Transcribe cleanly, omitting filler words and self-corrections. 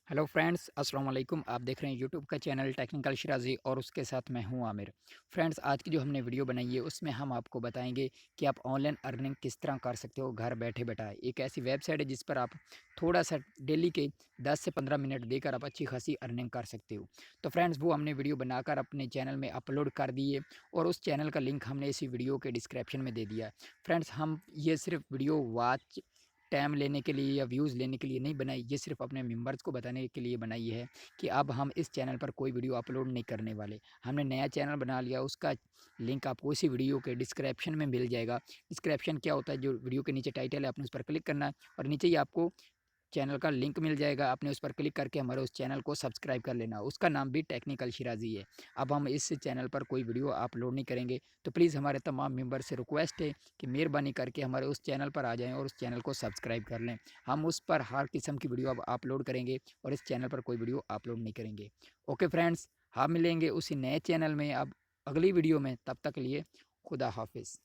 Hello friends, अस्सलाम वालेकुम। आप देख रहे हैं यूट्यूब का चैनल टेक्निकल शिराज़ी और उसके साथ मैं हूं आमिर। फ्रेंड्स, आज की जो हमने वीडियो बनाई है उसमें हम आपको बताएंगे कि आप ऑनलाइन अर्निंग किस तरह कर सकते हो घर बैठे बैठाए। एक ऐसी वेबसाइट है जिस पर आप थोड़ा सा डेली के 10 से 15 मिनट देकर आप अच्छी खासी अर्निंग कर सकते हो। तो फ्रेंड्स, वो हमने वीडियो बनाकर अपने चैनल में अपलोड कर दी है और उस चैनल का लिंक हमने इसी वीडियो के डिस्क्रिप्शन में दे दिया है। फ्रेंड्स, हम ये सिर्फ वीडियो वॉच टाइम लेने के लिए या व्यूज़ लेने के लिए नहीं बनाई, ये सिर्फ अपने मेंबर्स को बताने के लिए बनाई है कि अब हम इस चैनल पर कोई वीडियो अपलोड नहीं करने वाले। हमने नया चैनल बना लिया, उसका लिंक आपको इसी वीडियो के डिस्क्रिप्शन में मिल जाएगा। डिस्क्रिप्शन क्या होता है? जो वीडियो के नीचे टाइटल है, आपने उस पर क्लिक करना है और नीचे ही आपको चैनल का लिंक मिल जाएगा। आपने उस पर क्लिक करके हमारे उस चैनल को सब्सक्राइब कर लेना। उसका नाम भी टेक्निकल शिराज़ी है। अब हम इस चैनल पर कोई वीडियो अपलोड नहीं करेंगे, तो प्लीज़ हमारे तमाम मेंबर से रिक्वेस्ट है कि मेहरबानी करके हमारे उस चैनल पर आ जाएँ और उस चैनल को सब्सक्राइब कर लें। हम उस पर हर किस्म की वीडियो अब अपलोड करेंगे और इस चैनल पर कोई वीडियो अपलोड नहीं करेंगे। ओके फ्रेंड्स, हम मिलेंगे उसी नए चैनल में अब अगली वीडियो में। तब तक के लिए खुदा हाफिज़।